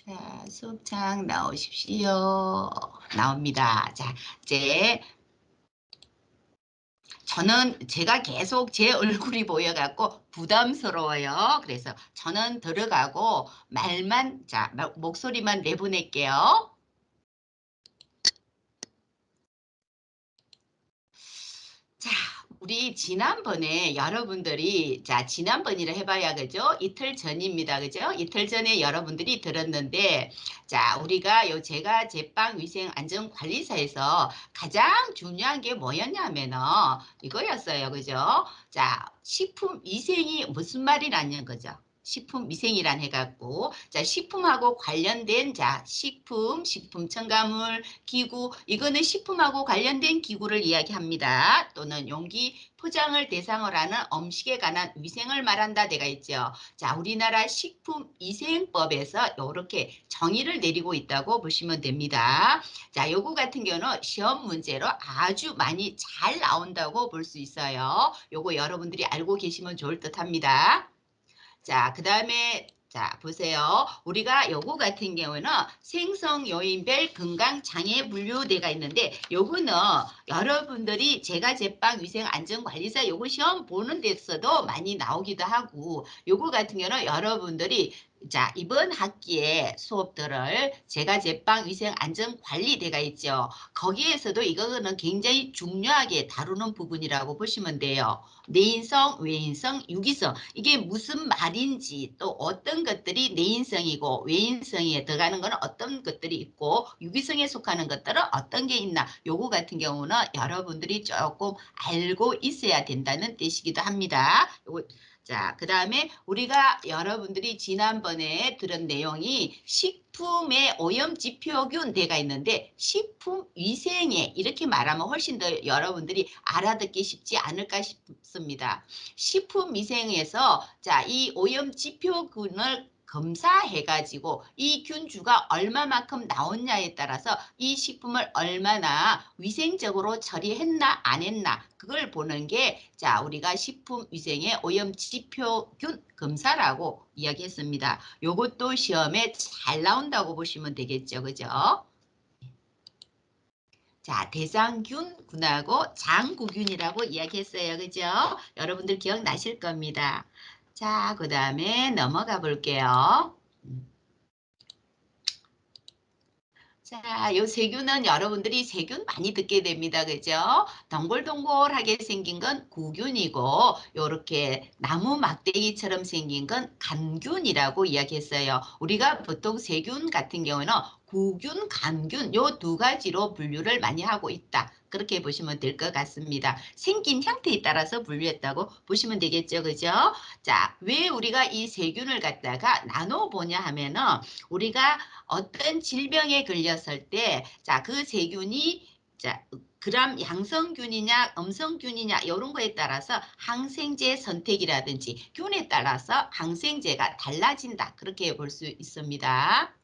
자, 수업장 나오십시오. 나옵니다. 자, 이제 저는 제가 계속 제 얼굴이 보여갖고 부담스러워요. 그래서 저는 들어가고 말만, 자, 목소리만 내보낼게요. 자, 우리 지난번에 여러분들이, 자, 지난번이라 해봐야, 그죠? 이틀 전입니다. 그죠? 이틀 전에 여러분들이 들었는데, 자, 우리가 제가 제빵위생안전관리사에서 가장 중요한 게 뭐였냐면은, 이거였어요. 그죠? 자, 식품위생이 무슨 말이라는 거죠? 식품위생이란 해갖고, 자, 식품하고 관련된, 자, 식품 첨가물, 기구, 이거는 식품하고 관련된 기구를 이야기합니다. 또는 용기, 포장을 대상으로 하는 음식에 관한 위생을 말한다 내가 있죠. 자, 우리나라 식품위생법에서 이렇게 정의를 내리고 있다고 보시면 됩니다. 자, 요거 같은 경우는 시험 문제로 아주 많이 잘 나온다고 볼 수 있어요. 요거 여러분들이 알고 계시면 좋을 듯 합니다. 자, 그 다음에 자, 보세요. 우리가 요거 같은 경우는 생성 요인별 건강 장애 분류대가 있는데 요거는 여러분들이 제가 제빵 위생 안전관리사 요거 시험 보는 데서도 많이 나오기도 하고 요거 같은 경우는 여러분들이 자, 이번 학기에 수업들을 제가 제빵 위생 안전관리대가 있죠. 거기에서도 이거는 굉장히 중요하게 다루는 부분이라고 보시면 돼요. 내인성, 외인성, 유기성 이게 무슨 말인지 또 어떤 것들이 내인성이고 외인성에 들어가는 것은 어떤 것들이 있고 유기성에 속하는 것들은 어떤 게 있나 요거 같은 경우는 여러분들이 조금 알고 있어야 된다는 뜻이기도 합니다. 요거 자, 그 다음에 우리가 여러분들이 지난번에 들은 내용이 식품의 오염지표균 대가 있는데 식품위생에 이렇게 말하면 훨씬 더 여러분들이 알아듣기 쉽지 않을까 싶습니다. 식품위생에서 자, 이 오염지표균을 검사해가지고 이 균주가 얼마만큼 나왔냐에 따라서 이 식품을 얼마나 위생적으로 처리했나 안 했나 그걸 보는 게 자, 우리가 식품위생의 오염지표균 검사라고 이야기했습니다. 요것도 시험에 잘 나온다고 보시면 되겠죠. 그죠? 자, 대장균군하고 장구균이라고 이야기했어요. 그죠? 여러분들 기억나실 겁니다. 자, 그 다음에 넘어가 볼게요. 자, 요 세균은 여러분들이 세균 많이 듣게 됩니다. 그죠? 동글동글하게 생긴 건 구균이고 요렇게 나무 막대기처럼 생긴 건 간균이라고 이야기했어요. 우리가 보통 세균 같은 경우는 구균, 간균 요 두 가지로 분류를 많이 하고 있다. 그렇게 보시면 될 것 같습니다. 생긴 형태에 따라서 분류했다고 보시면 되겠죠. 그죠? 자, 왜 우리가 이 세균을 갖다가 나눠보냐 하면은 우리가 어떤 질병에 걸렸을 때, 자, 그 세균이, 자, 그람 양성균이냐, 음성균이냐, 이런 거에 따라서 항생제 선택이라든지 균에 따라서 항생제가 달라진다. 그렇게 볼 수 있습니다.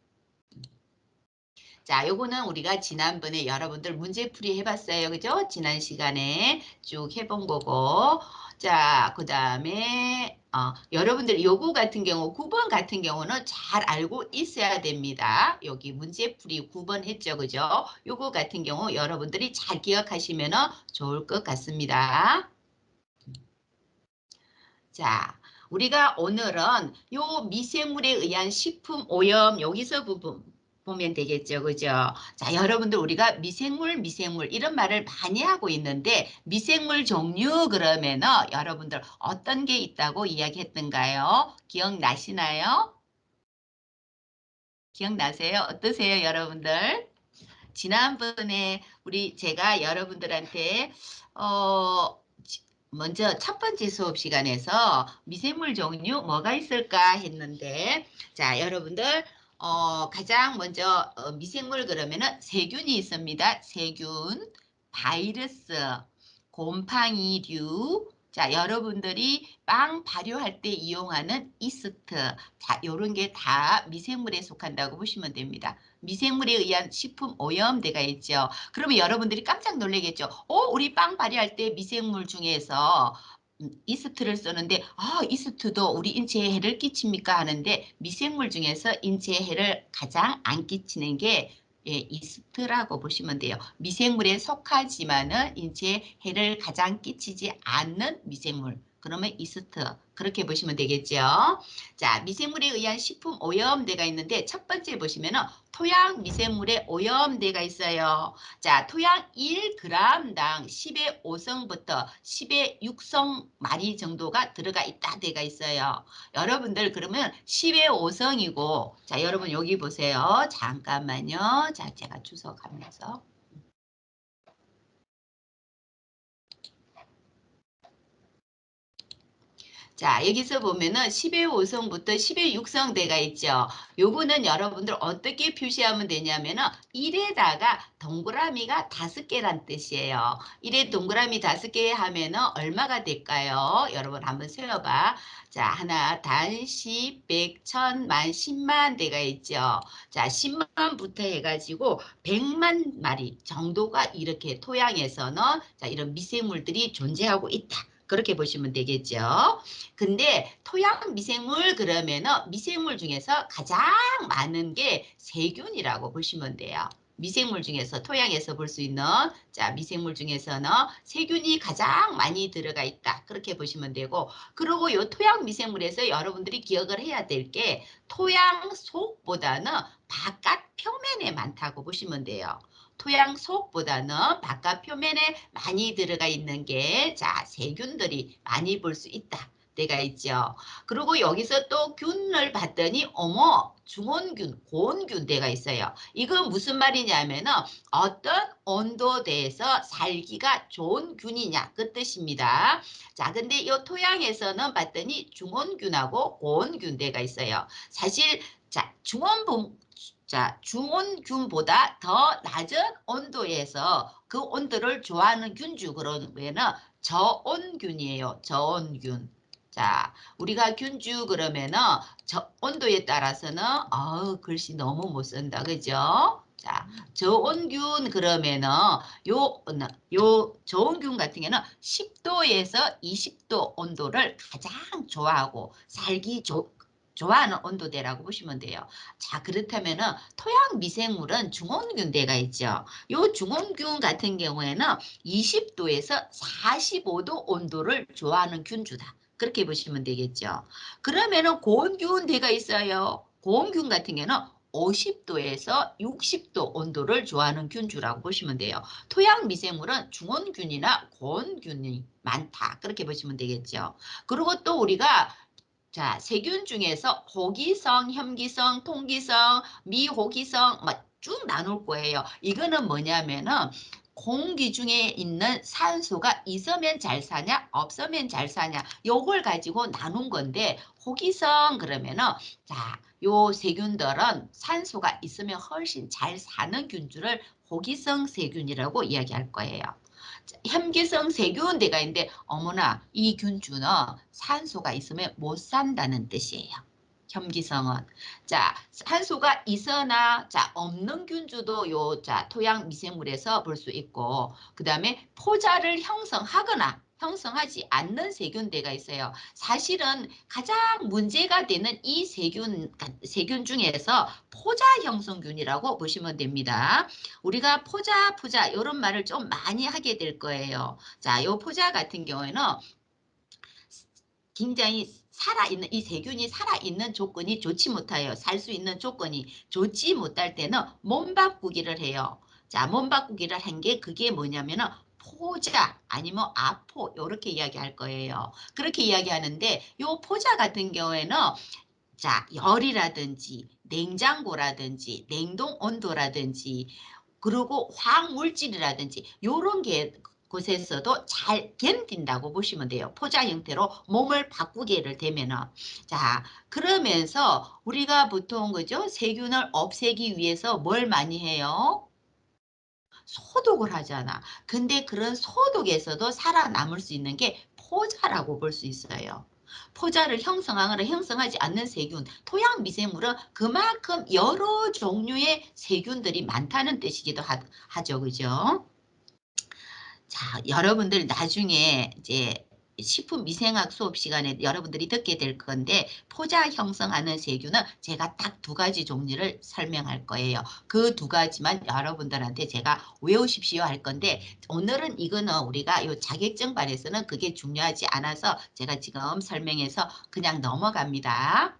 자, 요거는 우리가 지난번에 여러분들 문제풀이 해봤어요. 그죠? 지난 시간에 쭉 해본 거고. 자, 그 다음에, 여러분들 요거 같은 경우, 9번 같은 경우는 잘 알고 있어야 됩니다. 여기 문제풀이 9번 했죠. 그죠? 요거 같은 경우 여러분들이 잘 기억하시면 좋을 것 같습니다. 자, 우리가 오늘은 요 미생물에 의한 식품 오염 여기서 부분 보면 되겠죠. 그죠? 자, 여러분들 우리가 미생물 이런 말을 많이 하고 있는데 미생물 종류 그러면은 여러분들 어떤 게 있다고 이야기했던가요? 기억나시나요? 기억나세요? 어떠세요, 여러분들? 지난번에 제가 여러분들한테 먼저 첫 번째 수업 시간에서 미생물 종류 뭐가 있을까 했는데 자, 여러분들 가장 먼저 미생물 그러면은 세균이 있습니다. 세균, 바이러스, 곰팡이류, 자, 여러분들이 빵 발효할 때 이용하는 이스트, 자, 요런 게 다 미생물에 속한다고 보시면 됩니다. 미생물에 의한 식품 오염대가 있죠. 그러면 여러분들이 깜짝 놀라겠죠. 우리 빵 발효할 때 미생물 중에서 이스트를 쓰는데 이스트도 우리 인체에 해를 끼칩니까 하는데 미생물 중에서 인체에 해를 가장 안 끼치는 게 이스트라고 보시면 돼요. 미생물에 속하지만은 인체에 해를 가장 끼치지 않는 미생물. 그러면 이스트 그렇게 보시면 되겠죠. 자, 미생물에 의한 식품 오염대가 있는데 첫 번째 보시면은 토양 미생물의 오염대가 있어요. 자, 토양 1g당 10의 5성부터 10의 6성 마리 정도가 들어가 있다 데가 있어요. 여러분들 그러면 10의 5성이고 자, 여러분 여기 보세요. 잠깐만요. 자, 제가 주석하면서 자, 여기서 보면은 10의 5성부터 10의 6성대가 있죠. 요거는 여러분들 어떻게 표시하면 되냐면은 1에다가 동그라미가 5개란 뜻이에요. 1에 동그라미 5개 하면은 얼마가 될까요? 여러분 한번 세어봐. 자, 하나, 단, 10, 100, 1000, 만, 10만 대가 있죠. 자, 10만부터 해가지고 100만 마리 정도가 이렇게 토양에서는 자, 이런 미생물들이 존재하고 있다. 그렇게 보시면 되겠죠. 근데 토양 미생물 그러면은 미생물 중에서 가장 많은 게 세균이라고 보시면 돼요. 미생물 중에서 토양에서 볼 수 있는 자 미생물 중에서는 세균이 가장 많이 들어가 있다. 그렇게 보시면 되고 그리고 요 토양 미생물에서 여러분들이 기억을 해야 될 게 토양 속보다는 바깥 표면에 많다고 보시면 돼요. 토양 속보다는 바깥 표면에 많이 들어가 있는 게 자 세균들이 많이 볼 수 있다. 때가 있죠. 그리고 여기서 또 균을 봤더니 어머 중원균, 고온균 대가 있어요. 이건 무슨 말이냐면은 어떤 온도대에서 살기가 좋은 균이냐 그 뜻입니다. 자, 근데 이 토양에서는 봤더니 중원균하고 고온균 대가 있어요. 사실 자 중온균보다 더 낮은 온도에서 그 온도를 좋아하는 균주 그러면은 저온균이에요. 저온균. 자, 우리가 균주 그러면은 저 온도에 따라서는 글씨 너무 못 쓴다. 그죠? 자, 저온균 그러면은 요 저온균 같은 경우는 10도에서 20도 온도를 가장 좋아하고 좋아하는 온도대라고 보시면 돼요. 자, 그렇다면은 토양 미생물은 중원균대가 있죠. 요 중원균 같은 경우에는 20도에서 45도 온도를 좋아하는 균주다. 그렇게 보시면 되겠죠. 그러면은 고온균대가 있어요. 고온균 같은 경우는 50도에서 60도 온도를 좋아하는 균주라고 보시면 돼요. 토양 미생물은 중원균이나 고온균이 많다. 그렇게 보시면 되겠죠. 그리고 또 우리가 자, 세균 중에서 호기성, 혐기성, 통기성, 미호기성 쭉 나눌 거예요. 이거는 뭐냐면은 공기 중에 있는 산소가 있으면 잘 사냐, 없으면 잘 사냐, 요걸 가지고 나눈 건데 호기성 그러면은 자, 요 세균들은 산소가 있으면 훨씬 잘 사는 균주를 호기성 세균이라고 이야기할 거예요. 혐기성 세균대가 있는데 어머나 이 균주는 산소가 있으면 못 산다는 뜻이에요. 혐기성은 자 산소가 있으나 자 없는 균주도 요 자 토양 미생물에서 볼 수 있고 그 다음에 포자를 형성하지 않는 세균대가 있어요. 사실은 가장 문제가 되는 이 세균 중에서 포자 형성균이라고 보시면 됩니다. 우리가 포자 이런 말을 좀 많이 하게 될 거예요. 자, 요 포자 같은 경우에는 굉장히 살아있는 이 세균이 살아있는 조건이 좋지 못해요. 살 수 있는 조건이 좋지 못할 때는 몸 바꾸기를 해요. 자, 몸 바꾸기를 한 게 그게 뭐냐면은 포자 아니면 아포 이렇게 이야기할 거예요. 그렇게 이야기하는데 요 포자 같은 경우에는 자, 열이라든지 냉장고라든지 냉동 온도라든지 그리고 화학물질이라든지 요런 게 곳에서도 잘 견딘다고 보시면 돼요. 포자 형태로 몸을 바꾸게를 되면은 자 그러면서 우리가 보통 그죠 세균을 없애기 위해서 뭘 많이 해요? 소독을 하잖아. 근데 그런 소독에서도 살아남을 수 있는 게 포자라고 볼 수 있어요. 포자를 형성하거나 형성하지 않는 세균, 토양 미생물은 그만큼 여러 종류의 세균들이 많다는 뜻이기도 하죠. 그죠? 자, 여러분들 나중에 이제 식품 미생학 수업 시간에 여러분들이 듣게 될 건데 포자 형성하는 세균은 제가 딱 두 가지 종류를 설명할 거예요. 그 두 가지만 여러분들한테 제가 외우십시오 할 건데 오늘은 이거는 우리가 요 자격증 발에서는 그게 중요하지 않아서 제가 지금 설명해서 그냥 넘어갑니다.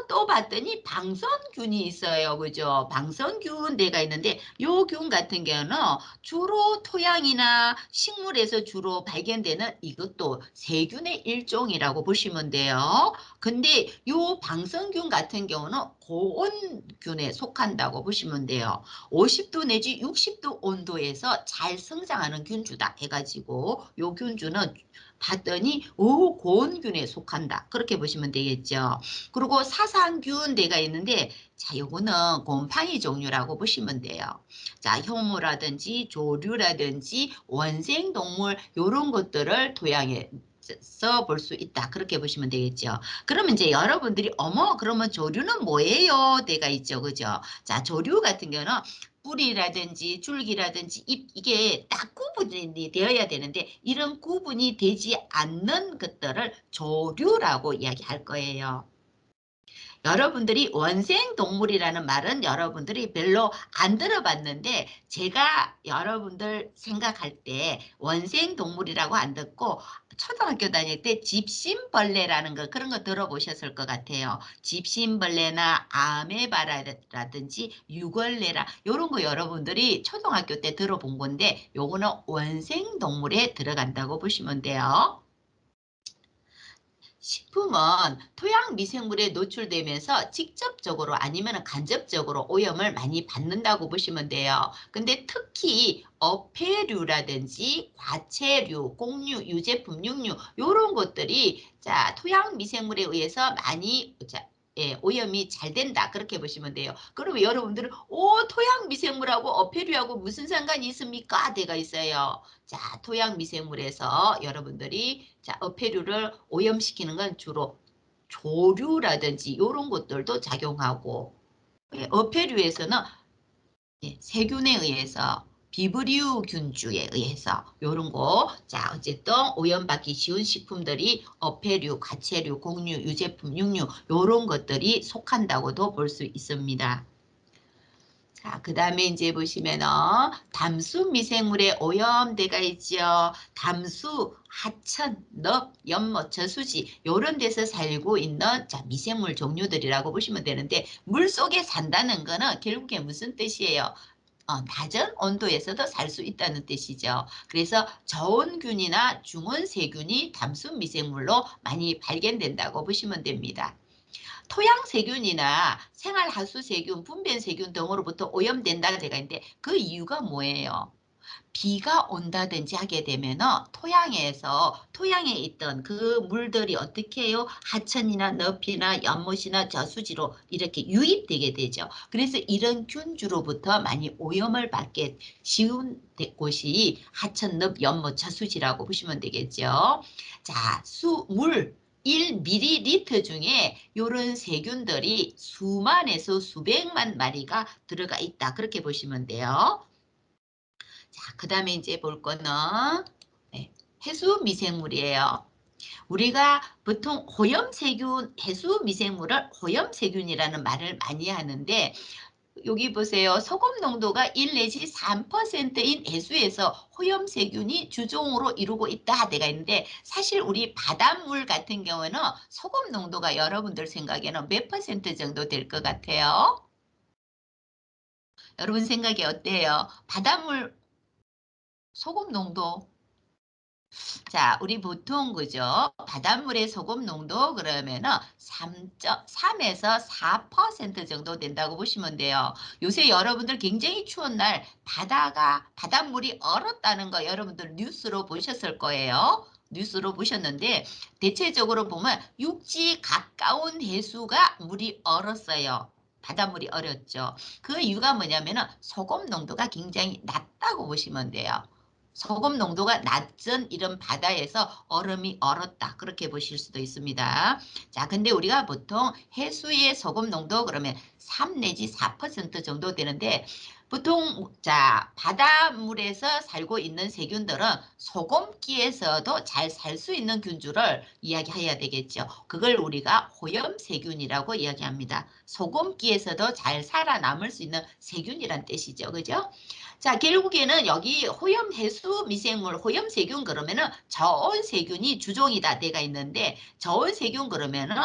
또 봤더니 방선균이 있어요. 그죠? 방선균 내가 있는데 요 균 같은 경우는 주로 토양이나 식물에서 주로 발견되는 이것도 세균의 일종이라고 보시면 돼요. 근데 요 방선균 같은 경우는 고온균에 속한다고 보시면 돼요. 50도 내지 60도 온도에서 잘 성장하는 균주다 해가지고 요 균주는 봤더니 고온균에 속한다. 그렇게 보시면 되겠죠. 그리고 사상균대가 있는데 자, 요거는 곰팡이 종류라고 보시면 돼요. 자, 효모라든지 조류라든지 원생동물 요런 것들을 토양에 써볼 수 있다. 그렇게 보시면 되겠죠. 그러면 이제 여러분들이 어머 그러면 조류는 뭐예요? 대가 있죠. 그죠? 자, 조류 같은 경우는 뿌리라든지 줄기라든지 잎 이게 딱 구분이 되어야 되는데 이런 구분이 되지 않는 것들을 조류라고 이야기할 거예요. 여러분들이 원생동물이라는 말은 여러분들이 별로 안 들어봤는데 제가 여러분들 생각할 때 원생동물이라고 안 듣고 초등학교 다닐 때 집신벌레라는 거 그런 거 들어보셨을 것 같아요. 집신벌레나 아메바라든지 유걸레라 이런 거 여러분들이 초등학교 때 들어본 건데 요거는 원생동물에 들어간다고 보시면 돼요. 식품은 토양 미생물에 노출되면서 직접적으로 아니면 간접적으로 오염을 많이 받는다고 보시면 돼요. 근데 특히 어패류라든지 과체류, 곡류, 유제품, 육류 이런 것들이 자 토양 미생물에 의해서 많이 오염이 잘 된다 그렇게 보시면 돼요. 그러면 여러분들은 토양 미생물하고 어패류하고 무슨 상관이 있습니까? 대가 있어요. 자, 토양 미생물에서 여러분들이 자, 어패류를 오염시키는 건 주로 조류라든지 이런 것들도 작용하고 어패류에서는 세균에 의해서 비브리오 균주에 의해서 이런 거, 자 어쨌든 오염받기 쉬운 식품들이 어패류, 가체류, 곡류, 유제품, 육류 이런 것들이 속한다고도 볼 수 있습니다. 자, 그 다음에 이제 보시면은 담수 미생물의 오염대가 있죠. 담수, 하천, 넙, 연못, 저수지 이런 데서 살고 있는 자, 미생물 종류들이라고 보시면 되는데 물속에 산다는 거는 결국에 무슨 뜻이에요? 낮은 온도에서도 살 수 있다는 뜻이죠. 그래서 저온균이나 중온세균이 담수 미생물로 많이 발견된다고 보시면 됩니다. 토양세균이나 생활하수세균, 분변세균 등으로부터 오염된다는 제가 있는데 그 이유가 뭐예요? 비가 온다든지 하게 되면 토양에 있던 그 물들이 어떻게 해요? 하천이나 늪이나 연못이나 저수지로 이렇게 유입되게 되죠. 그래서 이런 균주로부터 많이 오염을 받게 쉬운 곳이 하천, 늪, 연못, 저수지라고 보시면 되겠죠. 자, 물 1ml 중에 이런 세균들이 수만에서 수백만 마리가 들어가 있다. 그렇게 보시면 돼요. 자, 그 다음에 이제 볼 거는 해수 미생물이에요. 우리가 보통 호염세균, 해수 미생물을 호염세균이라는 말을 많이 하는데 여기 보세요. 소금 농도가 1 내지 3%인 해수에서 호염세균이 주종으로 이루고 있다 되가 있는데 사실 우리 바닷물 같은 경우는 소금 농도가 여러분들 생각에는 몇 퍼센트 정도 될 것 같아요? 여러분 생각이 어때요? 바닷물 소금 농도 자, 우리 보통 그죠? 바닷물의 소금 농도 그러면은 3에서 4% 정도 된다고 보시면 돼요. 요새 여러분들 굉장히 추운 날 바닷물이 얼었다는 거 여러분들 뉴스로 보셨을 거예요. 뉴스로 보셨는데 대체적으로 보면 육지 가까운 해수가 물이 얼었어요. 바닷물이 얼었죠. 그 이유가 뭐냐면은 소금 농도가 굉장히 낮다고 보시면 돼요. 소금 농도가 낮은 이런 바다에서 얼음이 얼었다. 그렇게 보실 수도 있습니다. 자, 근데 우리가 보통 해수의 소금 농도 그러면 3 내지 4% 정도 되는데 보통 자 바닷물에서 살고 있는 세균들은 소금기에서도 잘 살 수 있는 균주를 이야기해야 되겠죠. 그걸 우리가 호염세균이라고 이야기합니다. 소금기에서도 잘 살아남을 수 있는 세균이란 뜻이죠. 그죠? 자, 결국에는 여기 호염 해수 미생물, 호염 세균 그러면은 저온 세균이 주종이다 돼가 있는데 저온 세균 그러면은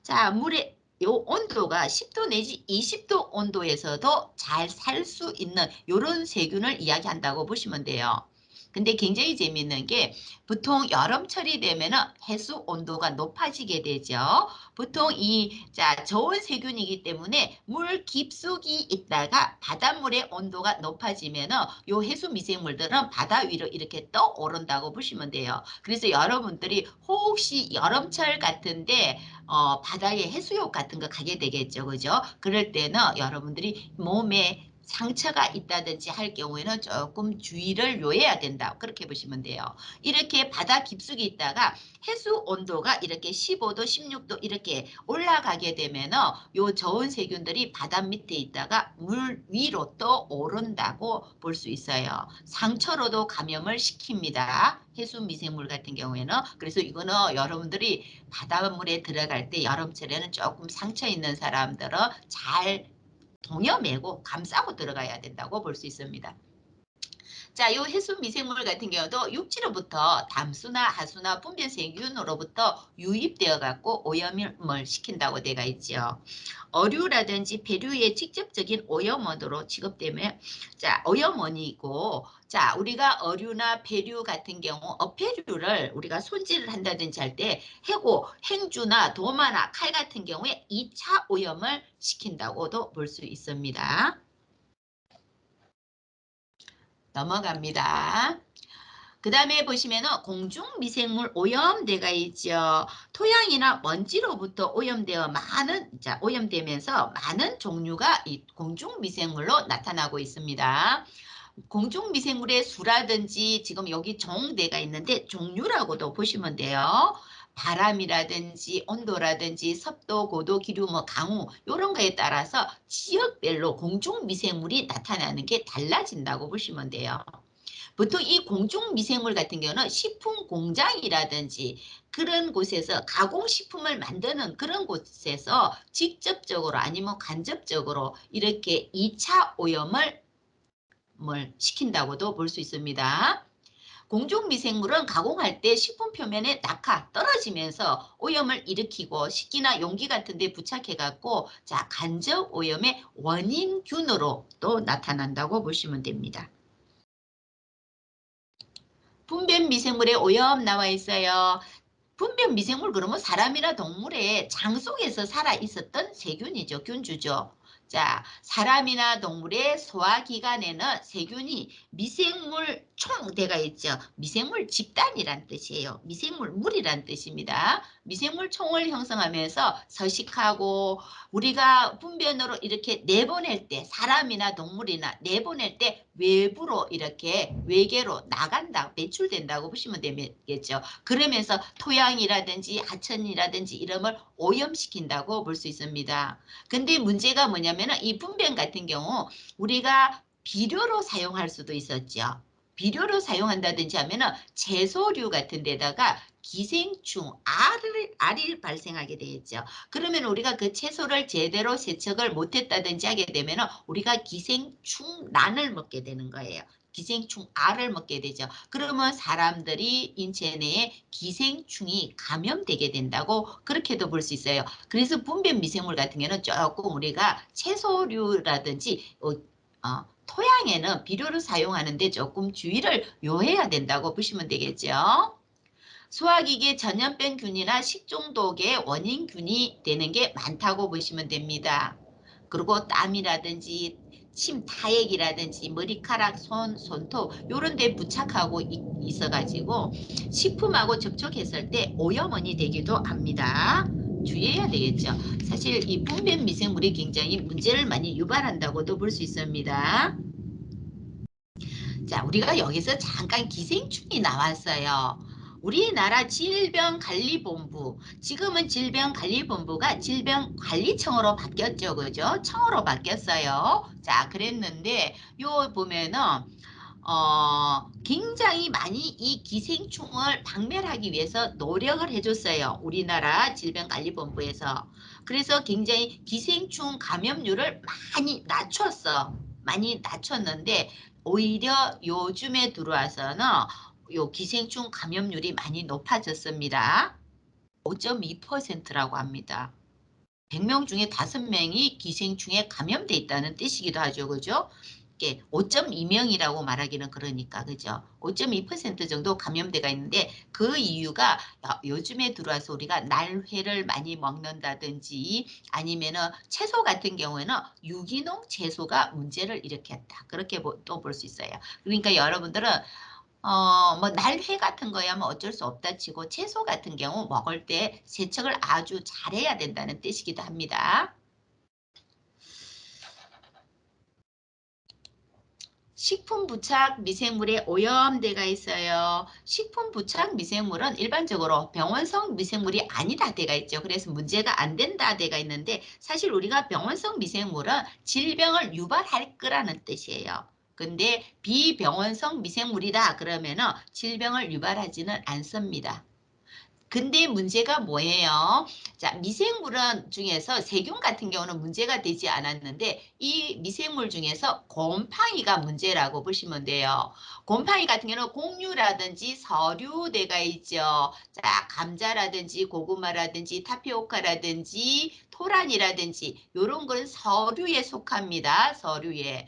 자, 물에 요 온도가 10도 내지 20도 온도에서도 잘 살 수 있는 요런 세균을 이야기한다고 보시면 돼요. 근데 굉장히 재미있는 게 보통 여름철이 되면은 해수 온도가 높아지게 되죠. 보통 자, 저온 세균이기 때문에 물 깊숙이 있다가 바닷물의 온도가 높아지면은 요 해수 미생물들은 바다 위로 이렇게 떠오른다고 보시면 돼요. 그래서 여러분들이 혹시 여름철 같은데 바다에 해수욕 같은 거 가게 되겠죠. 그죠? 그럴 때는 여러분들이 몸에 상처가 있다든지 할 경우에는 조금 주의를 요해야 된다. 그렇게 보시면 돼요. 이렇게 바다 깊숙이 있다가 해수 온도가 이렇게 15도, 16도 이렇게 올라가게 되면은 요 저온 세균들이 바다 밑에 있다가 물 위로 또 오른다고 볼 수 있어요. 상처로도 감염을 시킵니다. 해수 미생물 같은 경우에는. 그래서 이거는 여러분들이 바닷물에 들어갈 때 여름철에는 조금 상처 있는 사람들은 잘 동여매고 감싸고 들어가야 된다고 볼 수 있습니다. 자, 요 해수 미생물 같은 경우도 육지로부터 담수나 하수나 분변 세균으로부터 유입되어 갖고 오염을 시킨다고 되어 있죠. 어류라든지 배류의 직접적인 오염원으로 취급되면 자, 오염원이고 자, 우리가 어류나 배류 같은 경우 어패류를 우리가 손질을 한다든지 할 때 해고, 행주나 도마나 칼 같은 경우에 2차 오염을 시킨다고도 볼 수 있습니다. 넘어갑니다. 그 다음에 보시면은 공중미생물 오염대가 있죠. 토양이나 먼지로부터 오염되면서 많은 종류가 이 공중미생물로 나타나고 있습니다. 공중미생물의 수라든지 지금 여기 종대가 있는데 종류라고도 보시면 돼요. 바람이라든지 온도라든지 습도, 고도, 기류, 강우 이런 거에 따라서 지역별로 공중미생물이 나타나는 게 달라진다고 보시면 돼요. 보통 이 공중미생물 같은 경우는 식품 공장이라든지 그런 곳에서 가공식품을 만드는 그런 곳에서 직접적으로 아니면 간접적으로 이렇게 2차 오염을 시킨다고도 볼 수 있습니다. 공중미생물은 가공할 때 식품 표면에 낙하 떨어지면서 오염을 일으키고 식기나 용기 같은 데 부착해 갖고 자 간접 오염의 원인균으로 또 나타난다고 보시면 됩니다. 분변 미생물의 오염 나와 있어요. 분변 미생물 그러면 사람이나 동물의 장 속에서 살아 있었던 세균이죠. 균주죠. 자, 사람이나 동물의 소화기관에는 세균이 미생물 총대가 있죠. 미생물 집단이란 뜻이에요. 미생물 물이란 뜻입니다. 미생물 총을 형성하면서 서식하고 우리가 분변으로 이렇게 내보낼 때 사람이나 동물이나 내보낼 때 외부로 이렇게 외계로 나간다, 배출된다고 보시면 되겠죠. 그러면서 토양이라든지 하천이라든지 이름을 오염시킨다고 볼 수 있습니다. 근데 문제가 뭐냐면 이 분변 같은 경우 우리가 비료로 사용할 수도 있었죠. 비료로 사용한다든지 하면은 채소류 같은 데다가 기생충, 알이 발생하게 되겠죠. 그러면 우리가 그 채소를 제대로 세척을 못했다든지 하게 되면 우리가 기생충란을 먹게 되는 거예요. 기생충알을 먹게 되죠. 그러면 사람들이 인체 내에 기생충이 감염되게 된다고 그렇게도 볼 수 있어요. 그래서 분변 미생물 같은 경우는 조금 우리가 채소류라든지 토양에는 비료를 사용하는데 조금 주의를 요해야 된다고 보시면 되겠죠. 소화기계 전염병균이나 식중독의 원인균이 되는 게 많다고 보시면 됩니다. 그리고 땀이라든지 침 타액이라든지 머리카락, 손톱 이런 데 부착하고 있어가지고 식품하고 접촉했을 때 오염원이 되기도 합니다. 주의해야 되겠죠. 사실 이 분변 미생물이 굉장히 문제를 많이 유발한다고도 볼 수 있습니다. 자, 우리가 여기서 잠깐 기생충이 나왔어요. 우리나라 질병관리본부, 지금은 질병관리본부가 질병관리청으로 바뀌었죠. 그죠? 청으로 바뀌었어요. 자, 그랬는데 요 보면은 굉장히 많이 이 기생충을 박멸하기 위해서 노력을 해줬어요. 우리나라 질병관리본부에서. 그래서 굉장히 기생충 감염률을 많이 낮췄어. 많이 낮췄는데 오히려 요즘에 들어와서는 요 기생충 감염률이 많이 높아졌습니다. 5.2%라고 합니다. 100명 중에 5명이 기생충에 감염돼 있다는 뜻이기도 하죠. 그죠? 이게 5.2명이라고 말하기는 그러니까 그죠? 5.2% 정도 감염돼가 있는데 그 이유가 요즘에 들어와서 우리가 날회를 많이 먹는다든지 아니면은 채소 같은 경우에는 유기농 채소가 문제를 일으켰다. 그렇게 또 볼 수 있어요. 그러니까 여러분들은 뭐 날회 같은 거야 뭐 어쩔 수 없다 치고 채소 같은 경우 먹을 때 세척을 아주 잘해야 된다는 뜻이기도 합니다. 식품 부착 미생물에 오염돼가 있어요. 식품 부착 미생물은 일반적으로 병원성 미생물이 아니다 돼가 있죠. 그래서 문제가 안 된다 돼가 있는데 사실 우리가 병원성 미생물은 질병을 유발할 거라는 뜻이에요. 근데 비병원성 미생물이다 그러면은 질병을 유발하지는 않습니다. 근데 문제가 뭐예요? 자, 미생물은 중에서 세균 같은 경우는 문제가 되지 않았는데 이 미생물 중에서 곰팡이가 문제라고 보시면 돼요. 곰팡이 같은 경우는 곡류라든지 서류대가 있죠. 자, 감자라든지 고구마라든지 타피오카라든지 토란이라든지 이런 건 서류에 속합니다. 서류에.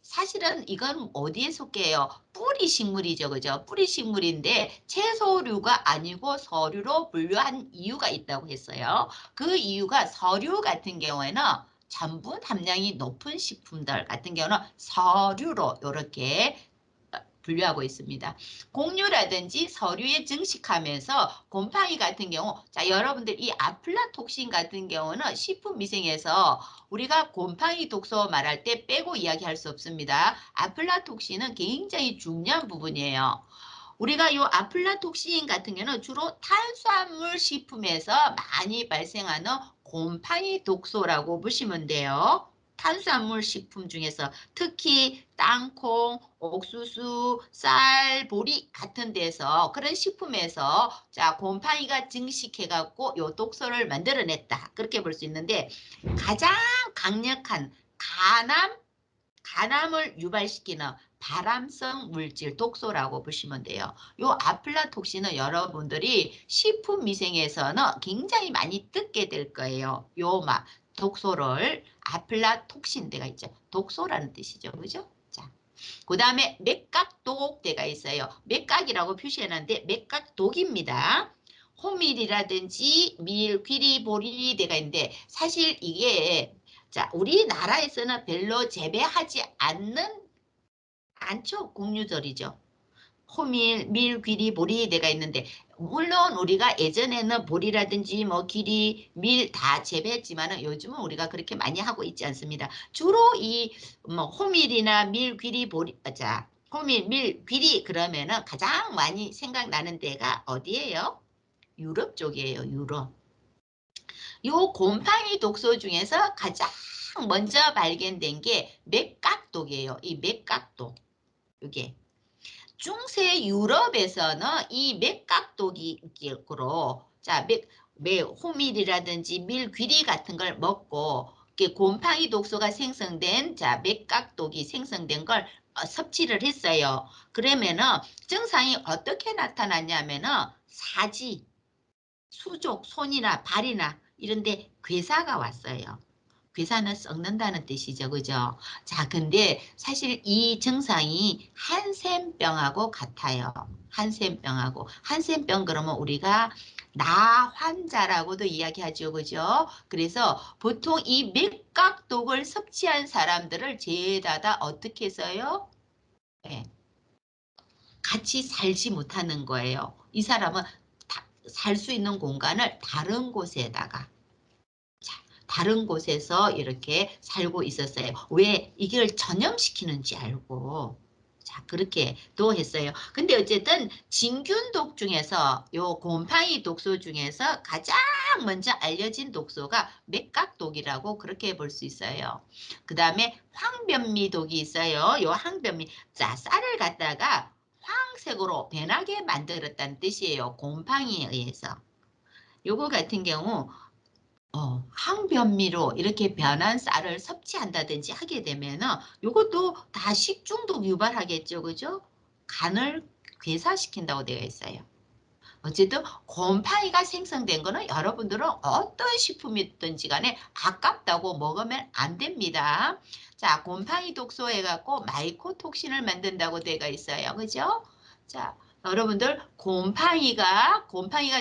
사실은 이건 어디에 속해요? 뿌리 식물이죠. 그죠? 뿌리 식물인데 채소류가 아니고 서류로 분류한 이유가 있다고 했어요. 그 이유가 서류 같은 경우에는 전분 함량이 높은 식품들 같은 경우는 서류로 이렇게 분류하고 있습니다. 곡류라든지 서류에 증식하면서 곰팡이 같은 경우, 자, 여러분들 이 아플라톡신 같은 경우는 식품위생에서 우리가 곰팡이 독소 말할 때 빼고 이야기할 수 없습니다. 아플라톡신은 굉장히 중요한 부분이에요. 우리가 이 아플라톡신 같은 경우는 주로 탄수화물 식품에서 많이 발생하는 곰팡이 독소라고 보시면 돼요. 탄수화물 식품 중에서 특히 땅콩, 옥수수, 쌀, 보리 같은 데서 그런 식품에서 자 곰팡이가 증식해갖고 요 독소를 만들어냈다. 그렇게 볼 수 있는데 가장 강력한 간암을 유발시키는 발암성 물질 독소라고 보시면 돼요. 요 아플라톡신은 여러분들이 식품위생에서는 굉장히 많이 듣게 될 거예요. 요 독소를 아플라톡신대가 있죠. 독소라는 뜻이죠. 그죠? 자, 그 다음에 맥각독대가 있어요. 맥각이라고 표시해놨는데 맥각독입니다. 호밀이라든지 밀, 귀리, 보리대가 있는데 사실 이게 자, 우리나라에서는 별로 재배하지 않죠. 곡류들이죠. 호밀, 밀, 귀리, 보리 내가 있는데 물론 우리가 예전에는 보리라든지 뭐 귀리, 밀 다 재배했지만은 요즘은 우리가 그렇게 많이 하고 있지 않습니다. 주로 이 뭐 호밀이나 밀, 귀리, 보리 자, 호밀, 밀, 귀리 그러면은 가장 많이 생각나는 데가 어디예요? 유럽 쪽이에요. 유럽. 요 곰팡이 독소 중에서 가장 먼저 발견된 게 맥각독이에요. 이 맥각독. 이게 중세 유럽에서는 이 맥각독으로 자, 호밀이라든지 밀귀리 같은 걸 먹고 곰팡이 독소가 생성된 자, 맥각독이 생성된 걸 섭취를 했어요. 그러면은 증상이 어떻게 나타났냐면은 사지, 수족, 손이나 발이나 이런데 괴사가 왔어요. 괴사는 썩는다는 뜻이죠. 그죠? 자, 근데 사실 이 증상이 한센병하고 같아요. 한센병하고. 한센병 그러면 우리가 나 환자라고도 이야기하죠. 그죠? 그래서 보통 이 맥각독을 섭취한 사람들을 죄다다 어떻게 써요? 네, 같이 살지 못하는 거예요. 이 사람은 살 수 있는 공간을 다른 곳에다가 다른 곳에서 이렇게 살고 있었어요. 왜 이걸 전염시키는지 알고 자, 그렇게 또 했어요. 근데 어쨌든 진균독 중에서 요 곰팡이 독소 중에서 가장 먼저 알려진 독소가 맥각독이라고 그렇게 볼 수 있어요. 그 다음에 황변미독이 있어요. 요 황변미. 자, 쌀을 갖다가 황색으로 변하게 만들었다는 뜻이에요. 곰팡이에 의해서. 요거 같은 경우 항변미로 이렇게 변한 쌀을 섭취한다든지 하게 되면은 이것도 다 식중독 유발하겠죠, 그죠? 간을 괴사시킨다고 되어 있어요. 어쨌든 곰팡이가 생성된 거는 여러분들은 어떤 식품이든지 간에 아깝다고 먹으면 안 됩니다. 자, 곰팡이 독소 해갖고 마이코톡신을 만든다고 되어 있어요, 그죠? 자, 여러분들 곰팡이가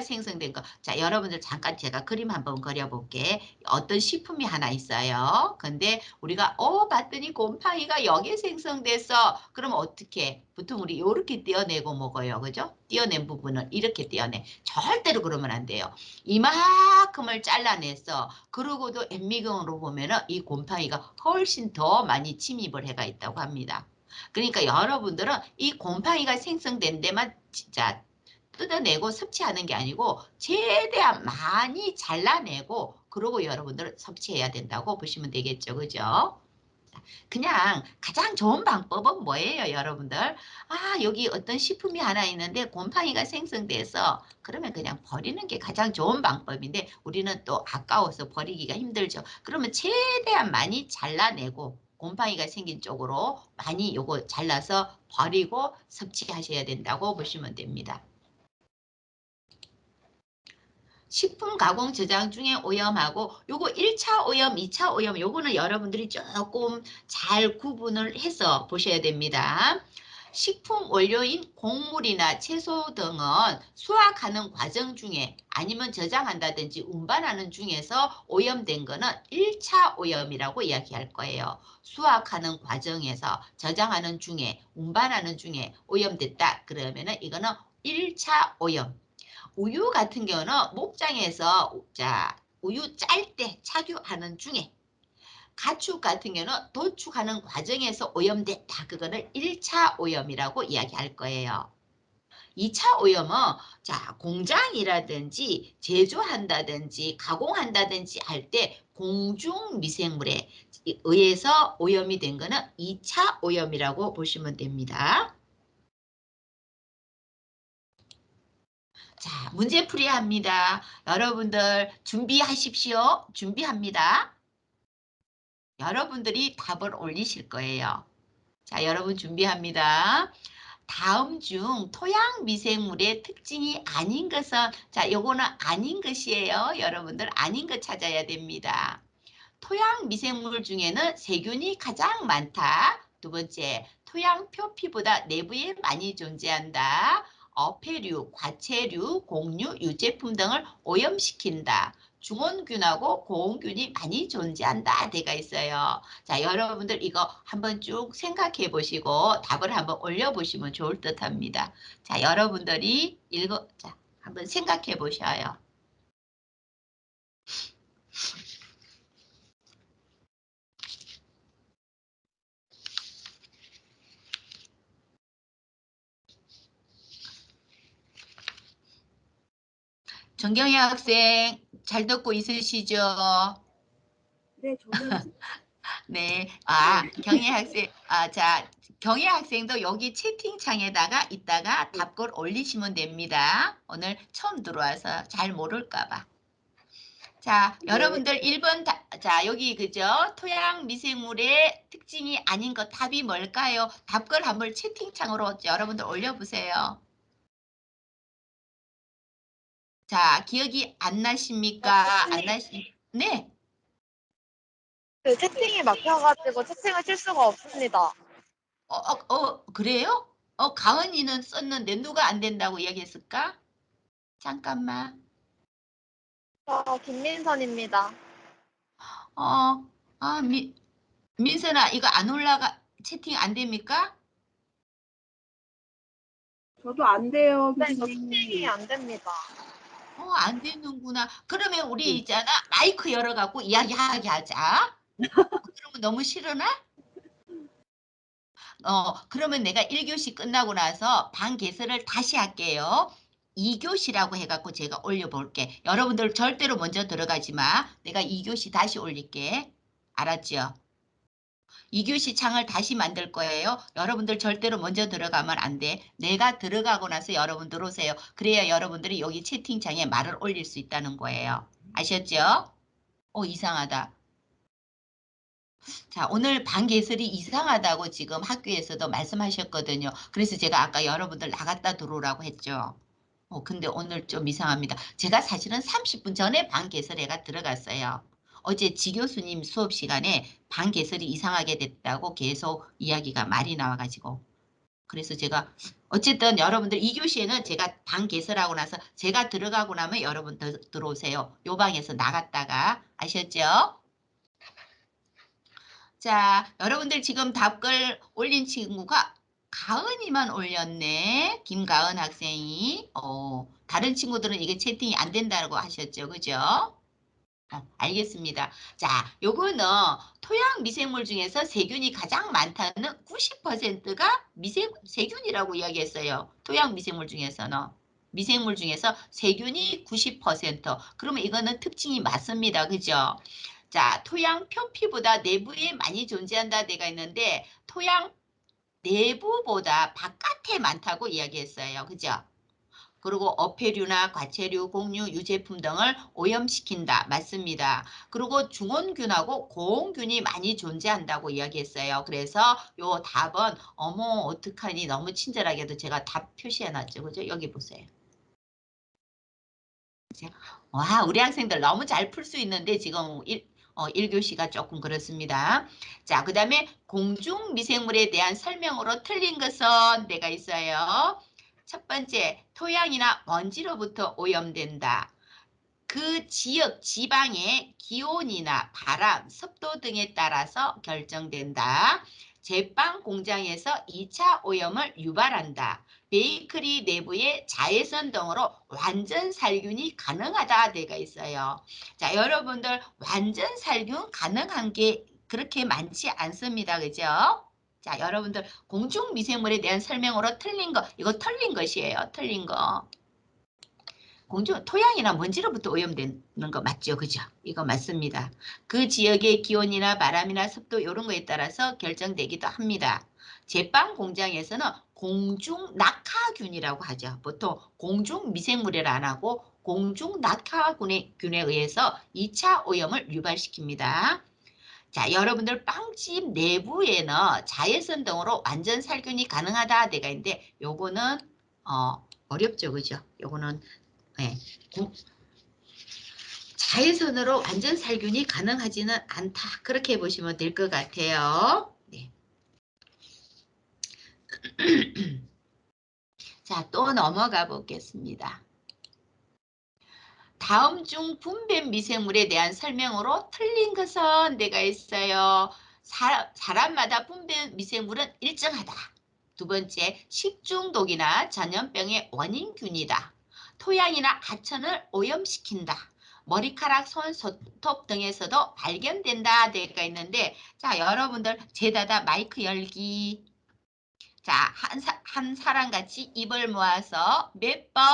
생성된 거. 자, 여러분들 잠깐 제가 그림 한번 그려볼게. 어떤 식품이 하나 있어요. 근데 우리가 봤더니 곰팡이가 여기에 생성돼서 그럼 어떻게? 보통 우리 이렇게 떼어내고 먹어요. 그죠? 떼어낸 부분을 이렇게 떼어내. 절대로 그러면 안 돼요. 이만큼을 잘라내서 그러고도 엠미경으로 보면은 이 곰팡이가 훨씬 더 많이 침입을 해가 있다고 합니다. 그러니까 여러분들은 이 곰팡이가 생성된 데만 진짜 뜯어내고 섭취하는 게 아니고 최대한 많이 잘라내고 그러고 여러분들은 섭취해야 된다고 보시면 되겠죠. 그죠? 그냥 가장 좋은 방법은 뭐예요, 여러분들? 여기 어떤 식품이 하나 있는데 곰팡이가 생성돼서 그러면 그냥 버리는 게 가장 좋은 방법인데 우리는 또 아까워서 버리기가 힘들죠. 그러면 최대한 많이 잘라내고 곰팡이가 생긴 쪽으로 많이 요거 잘라서 버리고 섭취하셔야 된다고 보시면 됩니다. 식품 가공 저장 중에 오염하고 요거 1차 오염, 2차 오염 요거는 여러분들이 조금 잘 구분을 해서 보셔야 됩니다. 식품 원료인 곡물이나 채소 등은 수확하는 과정 중에 아니면 저장한다든지 운반하는 중에서 오염된 거는 1차 오염이라고 이야기할 거예요. 수확하는 과정에서 저장하는 중에 운반하는 중에 오염됐다 그러면은 이거는 1차 오염. 우유 같은 경우는 목장에서 우유 짤 때 착유하는 중에 가축 같은 경우는 도축하는 과정에서 오염됐다. 그거는 1차 오염이라고 이야기할 거예요. 2차 오염은 공장이라든지 제조한다든지 가공한다든지 할 때 공중 미생물에 의해서 오염이 된 거는 2차 오염이라고 보시면 됩니다. 자, 문제풀이 합니다. 여러분들 준비하십시오. 준비합니다. 여러분들이 답을 올리실 거예요. 자, 여러분 준비합니다. 다음 중 토양 미생물의 특징이 아닌 것은 요거는 아닌 것이에요. 여러분들 아닌 것 찾아야 됩니다. 토양 미생물 중에는 세균이 가장 많다. 두 번째, 토양 표피보다 내부에 많이 존재한다. 어패류, 과체류, 공류, 유제품 등을 오염시킨다. 중원균하고 고온균이 많이 존재한다. 되가 있어요. 자, 여러분들 이거 한번 쭉 생각해 보시고 답을 한번 올려보시면 좋을 듯 합니다. 자, 여러분들이 한번 생각해 보셔요. 정경희 학생 잘 듣고 있으시죠? 네, 저는 네. 네. 경희 학생, 경희 학생도 여기 채팅창에다가 이따가 네. 답글 올리시면 됩니다. 오늘 처음 들어와서 잘 모를까 봐. 자, 네. 여러분들 1번 여기 그죠? 토양 미생물의 특징이 아닌 것 답이 뭘까요? 답글 한번 채팅창으로 여러분들 올려보세요. 자, 기억이 안 나십니까? 안 나시? 네. 그 채팅이 막혀가지고 채팅을 칠 수가 없습니다. 그래요? 가은이는 썼는데 누가 안 된다고 이야기했을까? 잠깐만. 김민선입니다. 어, 민선아, 이거 안 올라가, 채팅 안 됩니까? 저도 안 돼요, 네, 저 채팅이 교수님. 안 됩니다. 안 되는구나. 그러면 우리 네. 있잖아, 마이크 열어갖고 이야기하게 하자. 그러면 너무 싫으나? 그러면 내가 1교시 끝나고 나서 반 개설을 다시 할게요. 2교시라고 해갖고 제가 올려볼게. 여러분들 절대로 먼저 들어가지 마. 내가 2교시 다시 올릴게. 알았죠? 2교시 창을 다시 만들 거예요. 여러분들 절대로 먼저 들어가면 안 돼. 내가 들어가고 나서 여러분들 오세요. 그래야 여러분들이 여기 채팅창에 말을 올릴 수 있다는 거예요. 아셨죠? 이상하다. 자, 오늘 반개설이 이상하다고 지금 학교에서도 말씀하셨거든요. 그래서 제가 아까 여러분들 나갔다 들어오라고 했죠. 근데 오늘 좀 이상합니다. 제가 사실은 30분 전에 반개설회가 들어갔어요. 어제 지 교수님 수업 시간에 반개설이 이상하게 됐다고 계속 이야기가 말이 나와가지고. 그래서 제가 어쨌든 여러분들 2교시에는 제가 반개설하고 나서 제가 들어가고 나면 여러분 들어오세요. 요 방에서 나갔다가 아셨죠? 자, 여러분들 지금 답글 올린 친구가 가은이만 올렸네. 김가은 학생이. 다른 친구들은 이게 채팅이 안 된다고 하셨죠. 그죠? 알겠습니다. 자, 요거는 토양 미생물 중에서 세균이 가장 많다는 90%가 세균이라고 이야기했어요. 토양 미생물 중에서는. 미생물 중에서 세균이 90%. 그러면 이거는 특징이 맞습니다. 그죠? 자, 토양 표피보다 내부에 많이 존재한다 데가 있는데 토양 내부보다 바깥에 많다고 이야기했어요. 그죠? 그리고 어패류나 과체류, 곡류, 유제품 등을 오염시킨다. 맞습니다. 그리고 중원균하고 고온균이 많이 존재한다고 이야기했어요. 그래서 요 답은 어떡하니 너무 친절하게도 제가 답 표시해놨죠. 그죠? 여기 보세요. 와, 우리 학생들 너무 잘 풀 수 있는데 지금 1교시가 조금 그렇습니다. 자, 그 다음에 공중미생물에 대한 설명으로 틀린 것은 내가 있어요. 첫 번째, 토양이나 먼지로부터 오염된다. 그 지역, 지방의 기온이나 바람, 습도 등에 따라서 결정된다. 제빵 공장에서 2차 오염을 유발한다. 베이커리 내부의 자외선 등으로 완전 살균이 가능하다 되어 있어요. 자, 여러분들 완전 살균 가능한 게 그렇게 많지 않습니다. 그죠? 자, 여러분들 공중 미생물에 대한 설명으로 틀린 거, 이거 틀린 것이에요. 틀린 거. 토양이나 먼지로부터 오염되는 거 맞죠? 그죠? 이거 맞습니다. 그 지역의 기온이나 바람이나 습도 이런 거에 따라서 결정되기도 합니다. 제빵 공장에서는 공중 낙하균이라고 하죠. 보통 공중 미생물이라 안 하고 공중 낙하균에 의해서 2차 오염을 유발시킵니다. 자, 여러분들 빵집 내부에는 자외선 등으로 완전 살균이 가능하다 데가 있는데 요거는 어렵죠. 그죠? 요거는 네. 자외선으로 완전 살균이 가능하지는 않다. 그렇게 보시면 될 것 같아요. 네. 자, 또 넘어가 보겠습니다. 다음 중 분변 미생물에 대한 설명으로 틀린 것은 내가 있어요. 사람마다 분변 미생물은 일정하다. 두 번째, 식중독이나 전염병의 원인균이다. 토양이나 하천을 오염시킨다. 머리카락, 손, 손톱 등에서도 발견된다 되어 있는데 자, 여러분들 제다다 마이크 열기. 자, 한 사람 같이 입을 모아서 몇 번?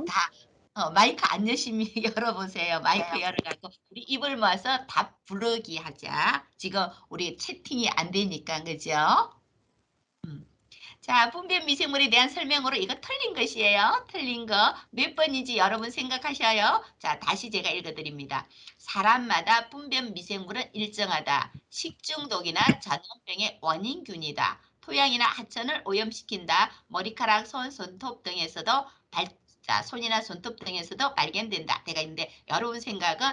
다 마이크 안 열심히 열어보세요. 마이크 열어갖고 우리 입을 모아서 답 부르기 하자. 지금 우리 채팅이 안 되니까 그죠? 자, 분변 미생물에 대한 설명으로 이거 틀린 것이에요. 틀린 거 몇 번인지 여러분 생각하셔요. 자, 다시 제가 읽어드립니다. 사람마다 분변 미생물은 일정하다. 식중독이나 전염병의 원인균이다. 토양이나 하천을 오염시킨다. 머리카락, 손, 손톱 등에서도 자, 손이나 손톱 등에서도 발견된다. 제가 있는데 여러분 생각은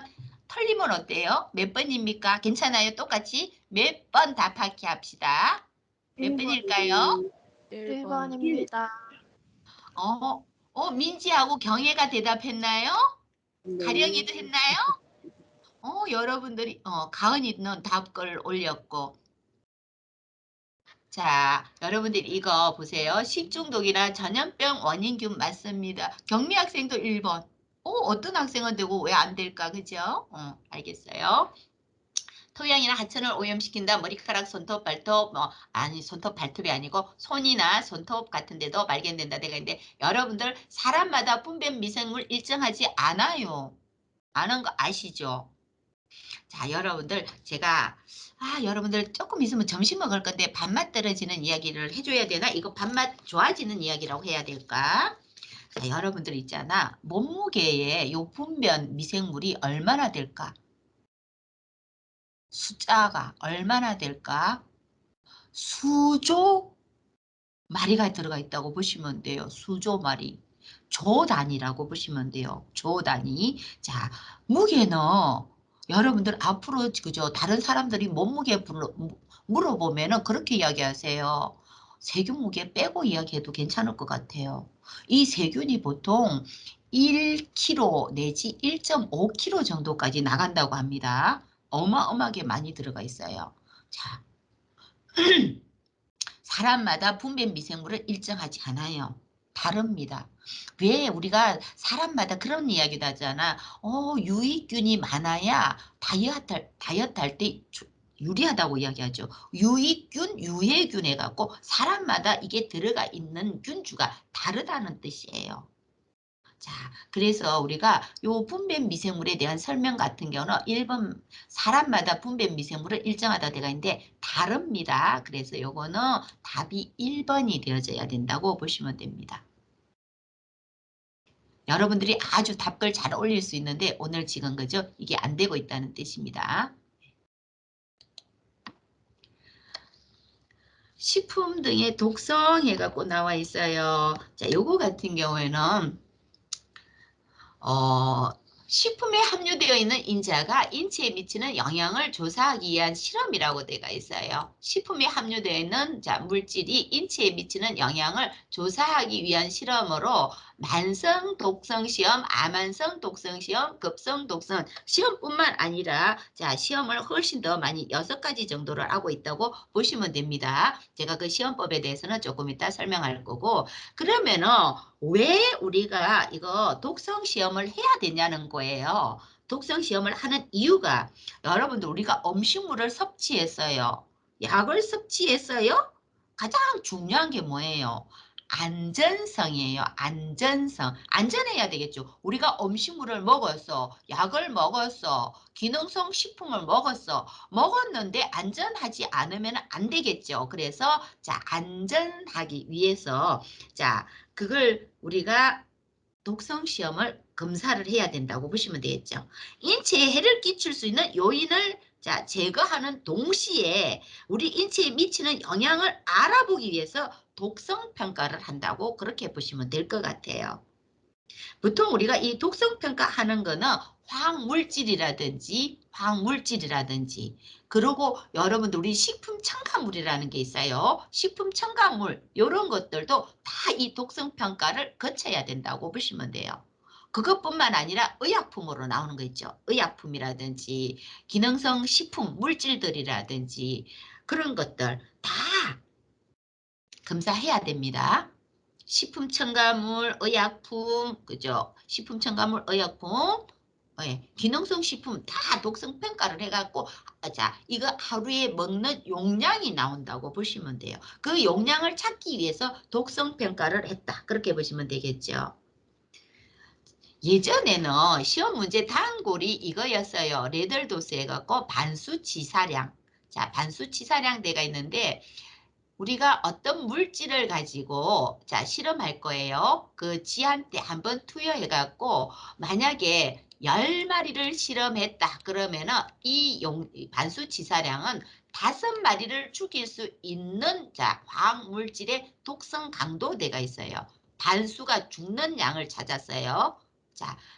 틀리면 어때요? 몇 번입니까? 괜찮아요? 똑같이 몇 번 답하기 합시다. 몇 번일까요? 1번입니다. 민지하고 경혜가 대답했나요? 네. 가령이도 했나요? 여러분들이, 가은이는 답글 올렸고. 자, 여러분들 이거 보세요. 식중독이나 전염병 원인균 맞습니다. 경미 학생도 1번. 어떤 학생은 되고 왜 안 될까? 그죠? 알겠어요. 토양이나 하천을 오염시킨다. 머리카락, 손톱, 발톱, 아니 손톱, 발톱이 아니고 손이나 손톱 같은 데도 발견된다. 내가 있는데 여러분들 사람마다 분변 미생물 일정하지 않아요. 아는 거 아시죠? 자, 여러분들 제가 여러분들 조금 있으면 점심 먹을 건데 밥맛 떨어지는 이야기를 해줘야 되나? 이거 밥맛 좋아지는 이야기라고 해야 될까? 자, 여러분들 있잖아. 몸무게에 요 분변 미생물이 얼마나 될까? 숫자가 얼마나 될까? 수조 마리가 들어가 있다고 보시면 돼요. 수조 마리. 조 단위라고 보시면 돼요. 조 단위. 자, 무게는 여러분들 앞으로 그죠? 다른 사람들이 몸무게 물어보면은 그렇게 이야기하세요. 세균 무게 빼고 이야기해도 괜찮을 것 같아요. 이 세균이 보통 1kg 내지 1.5kg 정도까지 나간다고 합니다. 어마어마하게 많이 들어가 있어요. 자, 사람마다 분변 미생물은 일정하지 않아요. 다릅니다. 왜 우리가 사람마다 그런 이야기도 하잖아. 유익균이 많아야 다이어트 할 때 유리하다고 이야기하죠. 유익균, 유해균 해갖고 사람마다 이게 들어가 있는 균주가 다르다는 뜻이에요. 자, 그래서 우리가 요 분변 미생물에 대한 설명 같은 경우는 1번 사람마다 분변 미생물은 일정하다 되어 있는데 다릅니다. 그래서 요거는 답이 1번이 되어져야 된다고 보시면 됩니다. 여러분들이 아주 답글 잘 올릴 수 있는데 오늘 지금 그죠? 이게 안 되고 있다는 뜻입니다. 식품 등의 독성 해갖고 나와 있어요. 자, 요거 같은 경우에는 식품에 함유되어 있는 인자가 인체에 미치는 영향을 조사하기 위한 실험이라고 되어 있어요. 식품에 함유되어 있는 물질이 인체에 미치는 영향을 조사하기 위한 실험으로 만성 독성 시험, 아만성 독성 시험, 급성 독성 시험뿐만 아니라 시험을 훨씬 더 많이 6가지 정도를 하고 있다고 보시면 됩니다. 제가 그 시험법에 대해서는 조금 이따 설명할 거고, 그러면은 왜 우리가 이거 독성 시험을 해야 되냐는 거예요. 독성 시험을 하는 이유가 여러분들 우리가 음식물을 섭취했어요. 약을 섭취했어요. 가장 중요한 게 뭐예요? 안전성이에요. 안전성. 안전해야 되겠죠. 우리가 음식물을 먹었어. 약을 먹었어. 기능성 식품을 먹었어. 먹었는데 안전하지 않으면 안 되겠죠. 그래서 안전하기 위해서 그걸 우리가 독성 시험을 검사를 해야 된다고 보시면 되겠죠. 인체에 해를 끼칠 수 있는 요인을 제거하는 동시에 우리 인체에 미치는 영향을 알아보기 위해서 독성 평가를 한다고 그렇게 보시면 될 것 같아요. 보통 우리가 이 독성 평가하는 거는 화학물질이라든지 그리고 여러분들 우리 식품 첨가물이라는 게 있어요. 식품 첨가물 이런 것들도 다 이 독성 평가를 거쳐야 된다고 보시면 돼요. 그것뿐만 아니라 의약품으로 나오는 거 있죠. 의약품이라든지 기능성 식품 물질들이라든지 그런 것들 다 검사해야 됩니다. 식품 첨가물, 의약품, 그죠? 식품 첨가물, 의약품, 기능성 식품 다 독성 평가를 해갖고 이거 하루에 먹는 용량이 나온다고 보시면 돼요. 그 용량을 찾기 위해서 독성 평가를 했다. 그렇게 보시면 되겠죠. 예전에는 시험 문제 단골이 이거였어요. 레덜도스 해갖고 반수치사량. 반수치사량 대가 있는데 우리가 어떤 물질을 가지고 실험할 거예요. 그 지한테 한번 투여해갖고 만약에 10마리를 실험했다 그러면은 이 반수치사량은 5마리를 죽일 수 있는 화학물질의 독성 강도대가 있어요. 반수가 죽는 양을 찾았어요.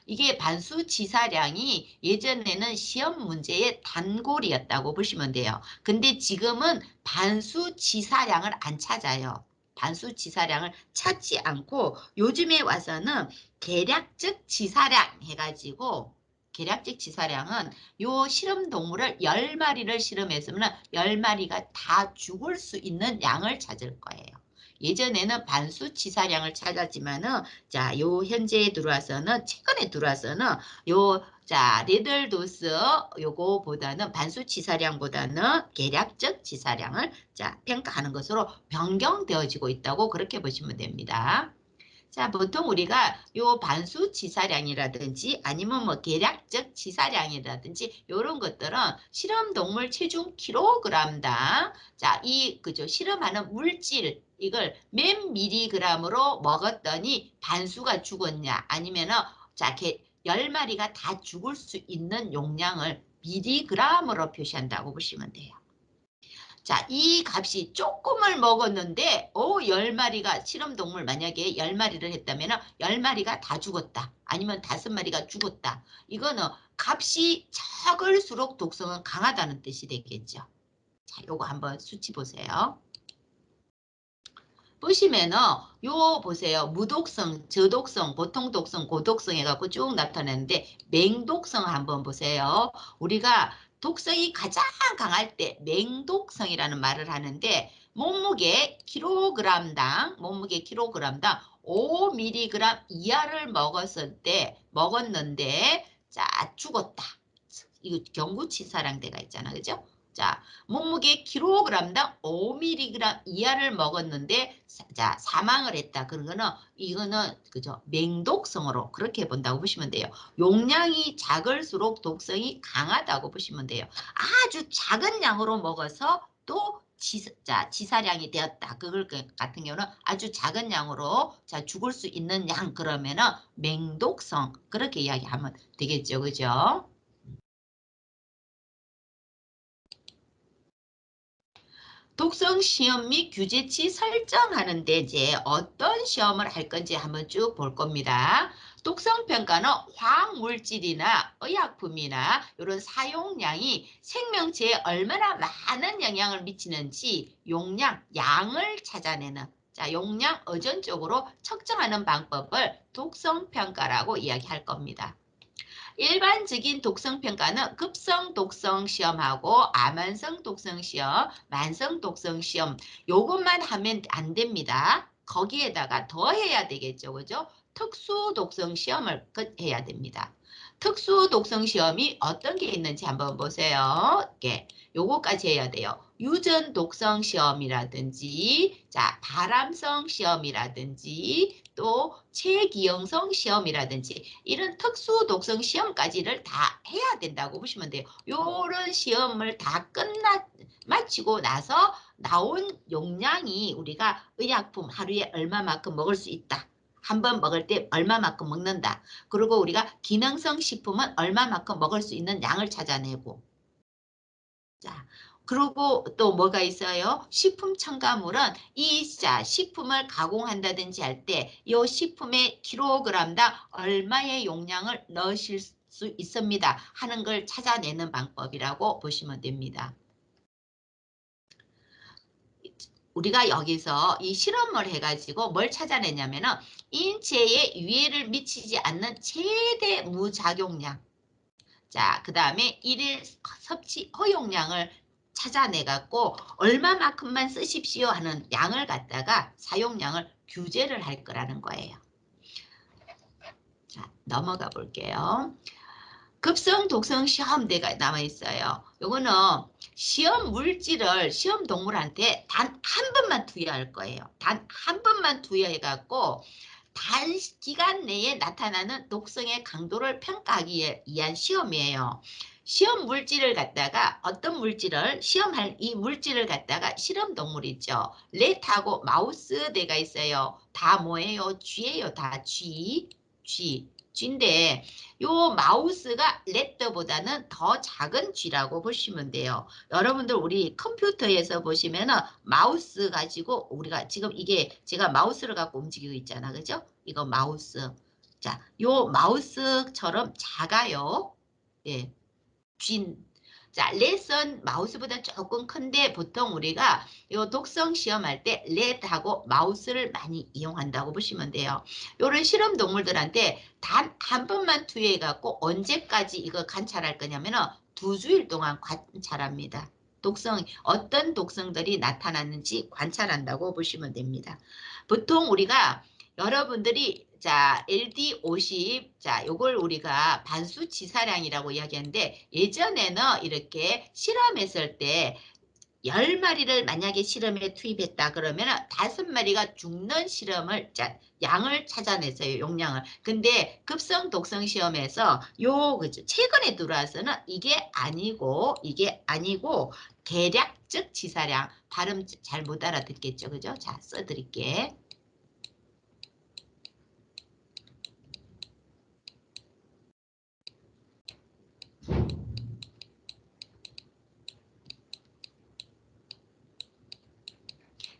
이게 반수치사량이 예전에는 시험 문제의 단골이었다고 보시면 돼요. 근데 지금은 반수치사량을 안 찾아요. 반수치사량을 찾지 않고 요즘에 와서는 계략적 치사량 해가지고 계략적 치사량은 요 실험 동물을 10마리를 실험했으면 10마리가 다 죽을 수 있는 양을 찾을 거예요. 예전에는 반수치사량을 찾았지만은 자, 요 현재에 들어와서는 최근에 들어와서는 요 자, 레덜도스 요거보다는 반수치사량보다는 계략적 치사량을 자, 평가하는 것으로 변경되어지고 있다고 그렇게 보시면 됩니다. 자, 보통 우리가 요 반수 치사량이라든지 아니면 뭐 계략적 치사량이라든지 요런 것들은 실험 동물 체중 킬로그램당 자, 그죠 실험하는 물질 이걸 몇 미리그램으로 먹었더니 반수가 죽었냐 아니면은 자, 10마리가 다 죽을 수 있는 용량을 미리그램으로 표시한다고 보시면 돼요. 자, 이 값이 조금을 먹었는데 10마리가 실험동물 만약에 10마리를 했다면 10마리가 다 죽었다. 아니면 5마리가 죽었다. 이거는 값이 적을수록 독성은 강하다는 뜻이 되겠죠. 자, 요거 한번 수치 보세요. 보시면은 요 보세요. 무독성, 저독성, 보통독성, 고독성 해갖고 쭉 나타내는데 맹독성 한번 보세요. 우리가 독성이 가장 강할 때 맹독성이라는 말을 하는데 몸무게 킬로그램당 5mg 이하를 먹었는데 자 죽었다. 이거 경구치사량대가 있잖아, 그죠? 자, 몸무게 킬로그램당 5mg 이하를 먹었는데 자, 사망을 했다. 그런 거는 이거는 그죠? 맹독성으로 그렇게 본다고 보시면 돼요. 용량이 작을수록 독성이 강하다고 보시면 돼요. 아주 작은 양으로 먹어서 또 지사량이 되었다. 그걸 같은 경우는 아주 작은 양으로 자, 죽을 수 있는 양 그러면은 맹독성 그렇게 이야기하면 되겠죠. 그죠? 독성 시험 및 규제치 설정하는데 이제 어떤 시험을 할 건지 한번 쭉 볼 겁니다. 독성 평가는 화학물질이나 의약품이나 이런 사용량이 생명체에 얼마나 많은 영향을 미치는지 용량, 양을 찾아내는 자, 용량 의존적으로 측정하는 방법을 독성 평가라고 이야기할 겁니다. 일반적인 독성 평가는 급성 독성 시험하고 암환성 독성 시험, 만성 독성 시험 요것만 하면 안 됩니다. 거기에다가 더 해야 되겠죠. 그죠? 특수 독성 시험을 해야 됩니다. 특수 독성 시험이 어떤 게 있는지 한번 보세요. 이렇게 요거까지 해야 돼요. 유전 독성 시험이라든지 자, 발암성 시험이라든지 또 체기형성 시험이라든지 이런 특수 독성 시험까지를 다 해야 된다고 보시면 돼요. 요런 시험을 다 마치고 나서 나온 용량이 우리가 의약품 하루에 얼마만큼 먹을 수 있다. 한 번 먹을 때 얼마만큼 먹는다. 그리고 우리가 기능성 식품은 얼마만큼 먹을 수 있는 양을 찾아내고 자, 그리고 또 뭐가 있어요? 식품 첨가물은 식품을 가공한다든지 할 때 이 식품의 킬로그램당 얼마의 용량을 넣으실 수 있습니다 하는 걸 찾아내는 방법이라고 보시면 됩니다. 우리가 여기서 이 실험을 해가지고 뭘 찾아내냐면은 인체에 위해를 미치지 않는 최대 무작용량 자, 그 다음에 일일 섭취 허용량을 찾아내갖고 얼마만큼만 쓰십시오 하는 양을 갖다가 사용량을 규제를 할 거라는 거예요. 자, 넘어가 볼게요. 급성 독성 시험대가 남아 있어요. 요거는 시험 물질을 시험 동물한테 단 한 번만 투여할 거예요. 단 한 번만 투여해갖고 단기간 내에 나타나는 독성의 강도를 평가하기 위한 시험이에요. 시험 물질을 갖다가 어떤 물질을 시험할 이 물질을 갖다가 실험 동물이죠. 렛하고 마우스 대가 있어요. 다 뭐예요? 쥐예요. 다 쥐. 쥐인데 요 마우스가 렛더보다는 더 작은 쥐라고 보시면 돼요. 여러분들 우리 컴퓨터에서 보시면은 마우스 가지고 우리가 지금 이게 제가 마우스를 갖고 움직이고 있잖아. 그죠? 이거 마우스. 자, 요 마우스처럼 작아요. 예. 쥐. 자, 렛은 마우스보다 조금 큰데 보통 우리가 요 독성 시험할 때 렛하고 마우스를 많이 이용한다고 보시면 돼요. 요런 실험 동물들한테 단 한 번만 투여해 갖고 언제까지 이거 관찰할 거냐면은 2주일 동안 관찰합니다. 어떤 독성들이 나타났는지 관찰한다고 보시면 됩니다. 보통 우리가 여러분들이 자 LD50 자 요걸 우리가 반수치사량이라고 이야기하는데 예전에는 이렇게 실험했을 때 10마리를 만약에 실험에 투입했다 그러면 5마리가 죽는 실험을 양을 찾아냈어요. 용량을. 근데 급성 독성 시험에서 그죠. 최근에 들어와서는 이게 아니고 계략적 지사량 발음 잘 못 알아듣겠죠. 그죠? 자, 써드릴게.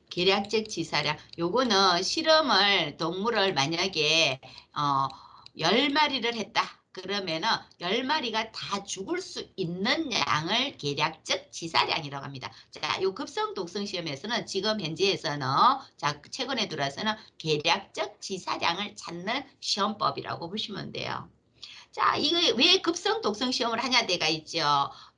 계략적 지사량. 요거는 실험을 동물을 만약에 10마리를 했다. 그러면은 10마리가 다 죽을 수 있는 양을 계략적 지사량이라고 합니다. 자, 요 급성 독성 시험에서는 지금 현재에서는 자, 최근에 들어와서는 계략적 지사량을 찾는 시험법이라고 보시면 돼요. 자, 이거 왜 급성 독성 시험을 하냐 데가 있죠.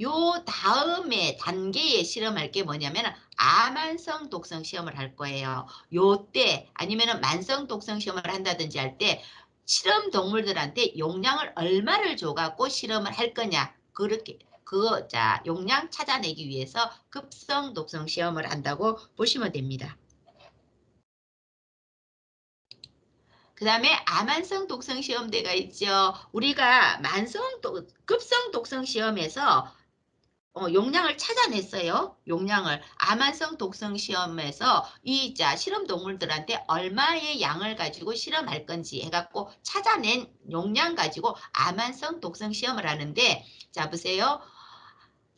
요 다음에 단계에 실험할 게 뭐냐면 아만성 독성 시험을 할 거예요. 요때 아니면은 만성 독성 시험을 한다든지 할 때 실험 동물들한테 용량을 얼마를 줘갖고 실험을 할 거냐. 그렇게 자 용량 찾아내기 위해서 급성 독성 시험을 한다고 보시면 됩니다. 그 다음에 아만성 독성 시험대가 있죠. 우리가 급성 독성 시험에서 용량을 찾아냈어요. 용량을. 아만성 독성 시험에서 자 실험 동물들한테 얼마의 양을 가지고 실험할 건지 해갖고 찾아낸 용량 가지고 아만성 독성 시험을 하는데 자 보세요.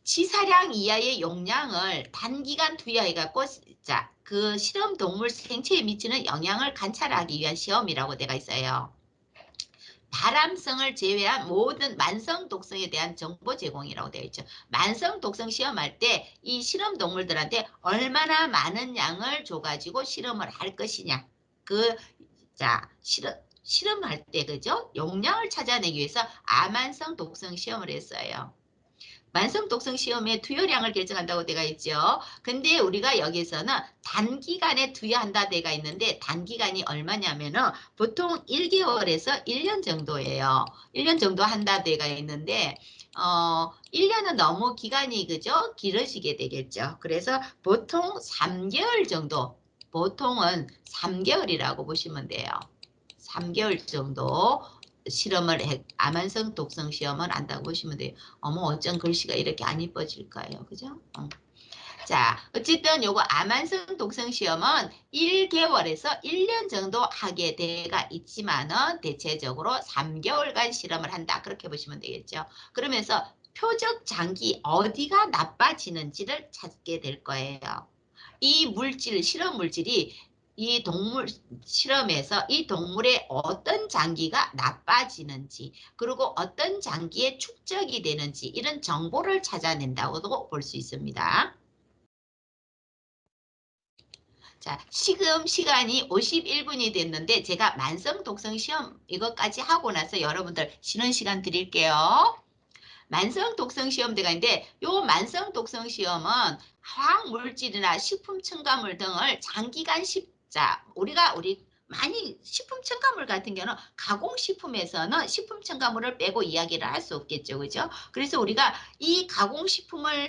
치사량 이하의 용량을 단기간 투여해갖고 그 실험 동물 생체에 미치는 영향을 관찰하기 위한 시험이라고 되어 있어요. 바람성을 제외한 모든 만성 독성에 대한 정보 제공이라고 되어 있죠. 만성 독성 시험할 때 이 실험 동물들한테 얼마나 많은 양을 줘가지고 실험을 할 것이냐. 실험할 때 그죠? 용량을 찾아내기 위해서 아만성 독성 시험을 했어요. 만성 독성 시험의 투여량을 결정한다고 되어 있죠. 근데 우리가 여기서는 단기간에 투여한다 되어 있는데 단기간이 얼마냐면은 보통 1개월에서 1년 정도예요. 1년 정도 한다 되어 있는데 1년은 너무 기간이 그죠? 길어지게 되겠죠. 그래서 보통 3개월 정도, 보통은 3개월이라고 보시면 돼요. 3개월 정도 아만성 독성 시험을 한다고 보시면 돼요. 어머 어쩜 글씨가 이렇게 안 이뻐질까요? 그죠? 자, 어쨌든 요거 아만성 독성 시험은 1개월에서 1년 정도 하게 돼가 있지만은 대체적으로 3개월간 실험을 한다. 그렇게 보시면 되겠죠. 그러면서 표적 장기 어디가 나빠지는지를 찾게 될 거예요. 이 실험 물질이 이 동물 실험에서 이 동물의 어떤 장기가 나빠지는지 그리고 어떤 장기에 축적이 되는지 이런 정보를 찾아낸다고도 볼 수 있습니다. 자, 지금 시간이 51분이 됐는데 제가 만성 독성 시험 이것까지 하고 나서 여러분들 쉬는 시간 드릴게요. 만성 독성 시험대가 있는데 요 만성 독성 시험은 화학 물질이나 식품 첨가물 등을 장기간 우리 많이 식품 첨가물 같은 경우는 가공식품에서는 식품 첨가물을 빼고 이야기를 할 수 없겠죠. 그죠? 그래서 우리가 이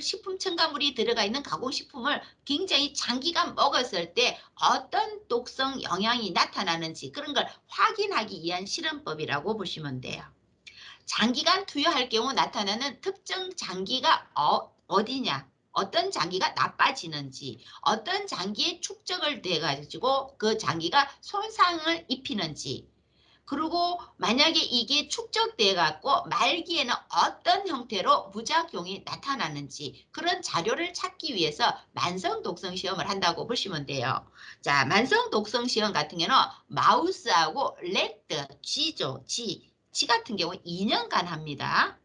식품 첨가물이 들어가 있는 가공식품을 굉장히 장기간 먹었을 때 어떤 독성 영향이 나타나는지 그런 걸 확인하기 위한 실험법이라고 보시면 돼요. 장기간 투여할 경우 나타나는 특정 장기가 어디냐, 어떤 장기가 나빠지는지, 어떤 장기에 축적을 돼가지고 그 장기가 손상을 입히는지, 그리고 만약에 이게 축적돼 갖고 말기에는 어떤 형태로 부작용이 나타나는지 그런 자료를 찾기 위해서 만성 독성 시험을 한다고 보시면 돼요. 자, 만성 독성 시험 같은 경우는 마우스하고 렉트, 쥐죠, 쥐 같은 경우는 2년간 합니다.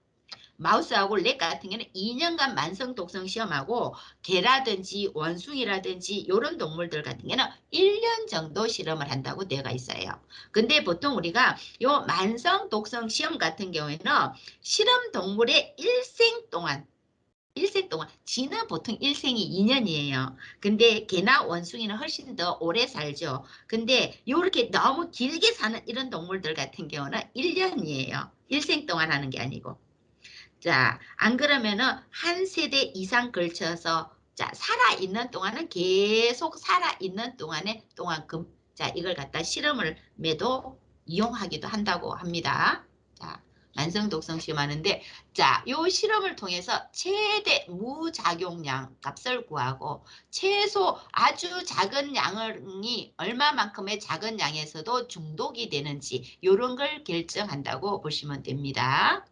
마우스하고 렉 같은 경우는 2년간 만성 독성 시험하고 개라든지 원숭이라든지 이런 동물들 같은 경우는 1년 정도 실험을 한다고 되어 있어요. 근데 보통 우리가 요 만성 독성 시험 같은 경우에는 실험 동물의 일생 동안 일생 동안, 쥐는 보통 일생이 2년이에요. 근데 개나 원숭이는 훨씬 더 오래 살죠. 근데 요렇게 너무 길게 사는 이런 동물들 같은 경우는 1년이에요. 일생 동안 하는 게 아니고. 자, 안 그러면은 한 세대 이상 걸쳐서 자, 살아있는 동안은 계속 살아있는 동안금 자, 이걸 갖다 실험을 매도 이용하기도 한다고 합니다. 자, 만성 독성 시험하는데 자, 요 실험을 통해서 최대 무작용량 값을 구하고 최소 아주 작은 양이 얼마만큼의 작은 양에서도 중독이 되는지 이런 걸 결정한다고 보시면 됩니다.